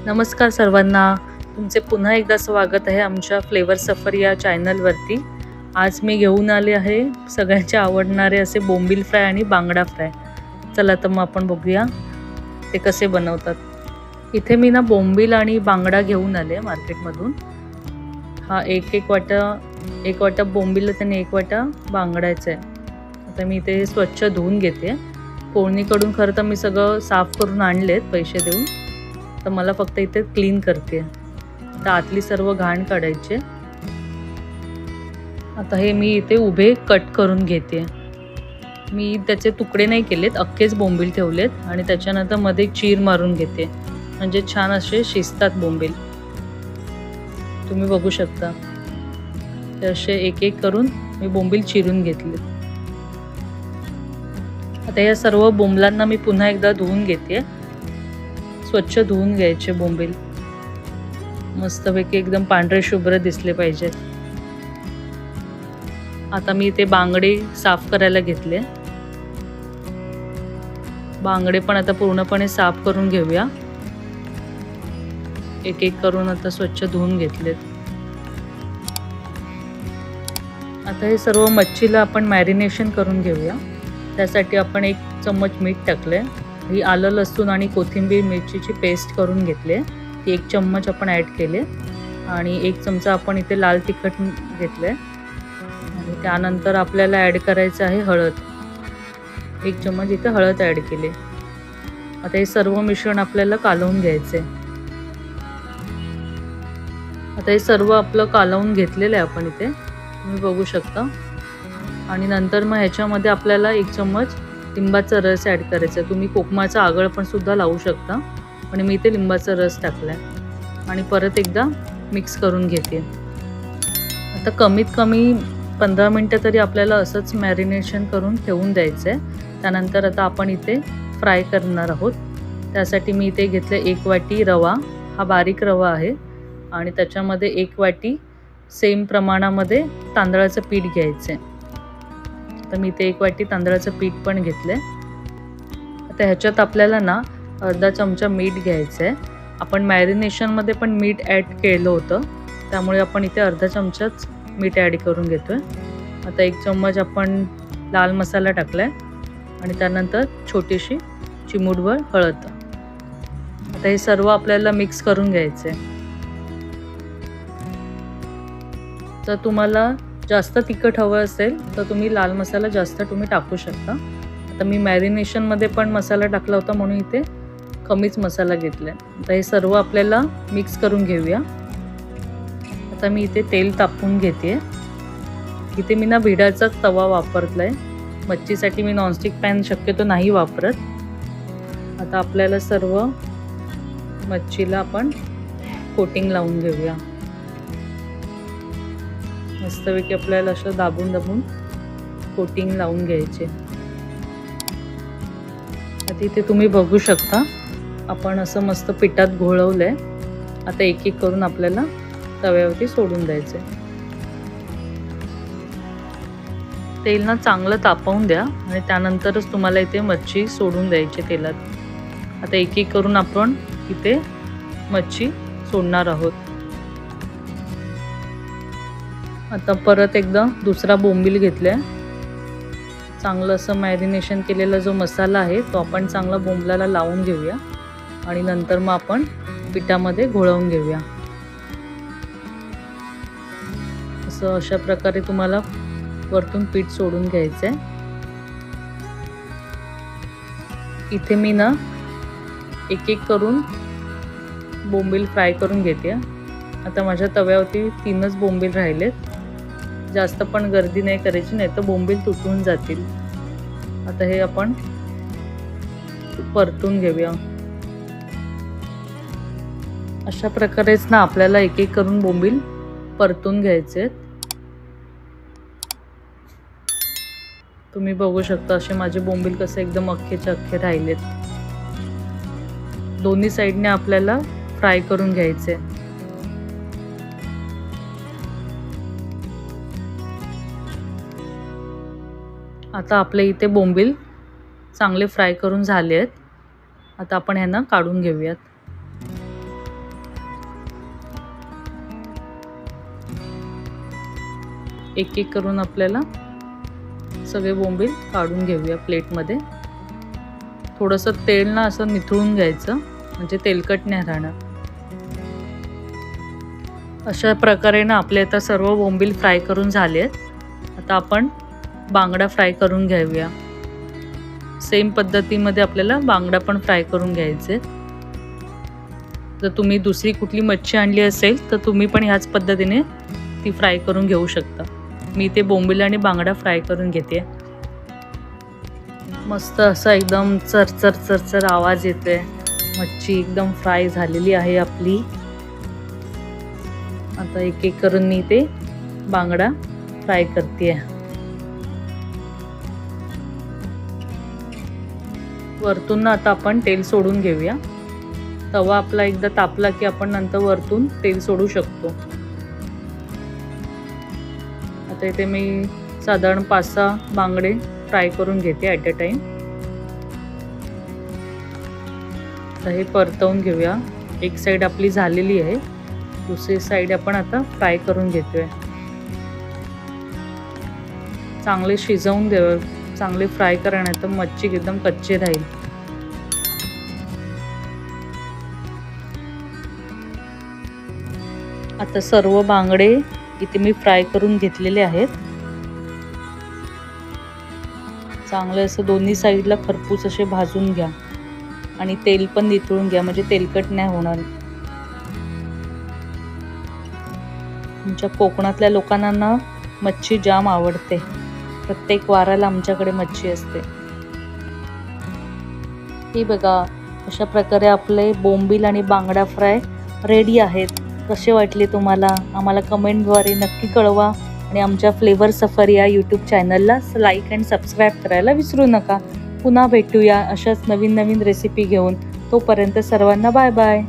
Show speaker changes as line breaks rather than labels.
नमस्कार सर्वांना, तुमचे पुन्हा एकदा स्वागत आहे आमच्या फ्लेवर सफर या चॅनलवरती। आज मी घेऊन आले आहे सगळ्यांचे आवडणारे असे बोंबील फ्राय आणि बांगडा फ्राय। चला तर मग आपण बघूया ते कसे बनवतात। इथे मी ना बोंबील आणि बांगडा घेऊन आले मार्केटमधून। हा एक वाटा बोंबील आणि एक वाटा बांगडाचा आहे। आता मी ते स्वच्छ धुवून घेते। कोळणीकडून खरं तर मी सगळं साफ करून आणलेत पैसे देऊन, तर मला फक्त इथे क्लीन करते। तर आतली सर्व घाण काढायचे। आता हे मी इथे उभे कट करून घेते। मी त्याचे तुकडे नाही केलेत, अख्खेच बोंबील ठेवलेत आणि त्याच्यानंतर मध्ये चीर मारून घेते, म्हणजे छान असे शिजतात बोंबील। तुम्ही बघू शकता ते असे एक एक करून मी बोंबील चिरून घेतले। आता या सर्व बोंबलांना मी पुन्हा एकदा धुवून घेते। स्वच्छ धुवून घ्यायचे बोंबील, मस्तपैकी एकदम पांढरे शुभ्र दिसले पाहिजेत। आता मी ते बांगडे साफ करायला घेतले। बांगडे पण आता पूर्णपणे साफ करून घेऊया। एक एक करून आता स्वच्छ धुवून घेतलेत। आता हे सर्व मच्छीला आपण मॅरिनेशन करून घेऊया। त्यासाठी आपण 1 चम्मच मीठ टाकले। ही आलं लसूण आणि कोथिंबीर मिरचीची पेस्ट करून घेतले, ती 1 चम्मच आपण ॲड केले आणि 1 चमचा आपण इथे लाल तिखट घेतले आणि त्यानंतर आपल्याला ॲड करायचं आहे हळद। 1 चम्मच इथे हळद ॲड केले। आता हे सर्व मिश्रण आपल्याला कालवून घ्यायचे। आता हे सर्व आपलं कालवून घेतलेलं आहे आपण इथे, तुम्ही बघू शकता। आणि नंतर मग ह्याच्यामध्ये आपल्याला 1 चम्मच लिंबाचा रस ॲड करायचा। तुम्ही कोकमाचा आगळ पण सुद्धा लावू शकता, पण मी इथे लिंबाचा रस टाकलाय आणि परत एकदा मिक्स करून घेते। आता कमीत कमी 15 मिनिटं तरी आपल्याला असंच मॅरिनेशन करून ठेवून द्यायचं आहे। त्यानंतर आता आपण इथे फ्राय करणार आहोत। त्यासाठी मी इथे घेतले 1 वाटी रवा, हा बारीक रवा आहे आणि त्याच्यामध्ये 1 वाटी सेम प्रमाणामध्ये तांदळाचं पीठ घ्यायचं आहे। तर मी इथे 1 वाटी तांदळाचं पीठ पण घेतले। आता ह्याच्यात आपल्याला ना अर्धा चमचा मीठ घ्यायचं आहे। आपण मॅरिनेशनमध्ये पण मीठ ॲड केलं होतं, त्यामुळे आपण इथे अर्धा चमचाच मीठ ॲड करून घेतोय। आता 1 चम्मच आपण लाल मसाला टाकलाय आणि त्यानंतर छोटीशी चिमूटभर हळद। आता हे सर्व आपल्याला मिक्स करून घ्यायचं आहे। जर तुम्हाला जास्त तिखट हवं असेल तर तुम्ही लाल मसाला जास्त टाकू शकता। आता मी मॅरिनेशनमध्ये पण मसाला टाकला होता म्हणून इथे कमीच मसाला घेतलाय। आता हे सर्व आपल्याला मिक्स करून घेऊया। आता मी इथे तेल तापवून घेते। इथे मी ना भिडाचाच तवा वापरलाय, मच्छीसाठी मी नॉनस्टिक पॅन शक्यतो नाही वापरत। आता आपल्याला सर्व मच्छीला आपण कोटिंग लावून घेऊया। मस्तपैकी आपल्याला असं दाबून दाबून कोटिंग लावून घ्यायचे। आता इथे तुम्ही बघू शकता आपण असं मस्त पिठात घोळवलंय। आता एक एक करून आपल्याला तव्यावरती सोडून द्यायचे। तेल ना चांगलं तापवून द्या आणि त्यानंतरच तुम्हाला इथे मच्छी सोडून द्यायची तेलात। आता एक एक करून आपण इथे मच्छी सोडणार आहोत। आता परत एकदा दुसरा बोंबील घेतलाय। चांगलं असं मॅरिनेशन केलेला जो मसाला आहे तो आपण चांगला बोंबलाला लावून घेऊया आणि नंतर मग आपण पिठामध्ये घोळवून घेऊया। असं अशा प्रकारे तुम्हाला वरतून पीठ सोडून घ्यायचंय। इथे मी ना एक एक करून बोंबील फ्राय करून घेते। आता माझ्या तव्यावरती 3च बोंबील राहिलेत। जास्त पण गर्दी नाही करायची, नाही तर बोंबील तुटून जातील। आता हे आपण परतून घेऊया। अशा प्रकारेच ना आपल्याला एक एक करून बोंबील परतून घ्यायचे। तुम्ही बघू शकता असे माझे बोंबील कसे एकदम अख्खेच्या अख्खे राहिलेत। दोन्ही साईडने आपल्याला फ्राय करून घ्यायचे। आता आपले इथे बोंबील चांगले फ्राय करून झाले आहेत। आता आपण ह्यांना काढून घेऊयात। एक एक करून आपल्याला सगळे बोंबील काढून घेऊया प्लेटमध्ये. थोडंसं तेल ना असं निथळून घ्यायचं, म्हणजे तेलकट नाही राहणार. अशा प्रकारे ना आपले आता सर्व बोंबील फ्राय करून झाले आहेत. आता आपण बांगडा फ्राय करून घेऊया. सेम पद्धतीमध्ये आपल्याला बांगडा पण फ्राय करून घ्यायचे. जर तुम्ही दुसरी कुठली मच्छी आणली असेल तर तुम्ही पण ह्याच पद्धतीने ती फ्राय करून घेऊ शकता. मी ते बोंबील आणि बांगडा फ्राय करून घेते. मस्त असा एकदम चरचर चरचर आवाज येतोय. मच्छी एकदम फ्राय झालेली आहे आपली. आता एक एक करून मी ते बांगडा फ्राय करते. वरतून ना आता आपण तेल सोडून घेऊया. तवा आपला एकदा तापला की आपण नंतर वरतून तेल सोडू शकतो. आता इथे मी साधारण 5-6 बांगडे फ्राय करून घेते ॲट अ टाइम. आता हे परतवून घेऊया. एक साईड आपली झालेली आहे, दुसरी साईड आपण आता फ्राय करून घेतोय. चांगले शिजवून देऊ, चांगले फ्राय करा, नाही तर मच्छी एकदम कच्ची राहील. आता सर्व बांगडे इथे मी फ्राय करून घेतलेले आहेत. चांगले असं दोन्ही साईडला खरपूस असे भाजून घ्या आणि तेल पण निथळून घ्या, म्हणजे तेलकट नाही होणार. आमच्या कोकणातल्या लोकांना ना मच्छी जाम आवडते. प्रत्येक वाराला आमच्याकडे मच्छी असते. हे बघा, अशा प्रकारे आपले बोंबील आणि बांगडा फ्राय रेडी आहेत. कसे वाटले तुम्हाला आम्हाला कमेंटद्वारे नक्की कळवा. आणि आमच्या फ्लेवर सफर या यूट्यूब चॅनलला लाईक अँड सबस्क्राईब करायला विसरू नका. पुन्हा भेटूया अशाच नवीन नवीन रेसिपी घेऊन. तोपर्यंत सर्वांना बाय बाय.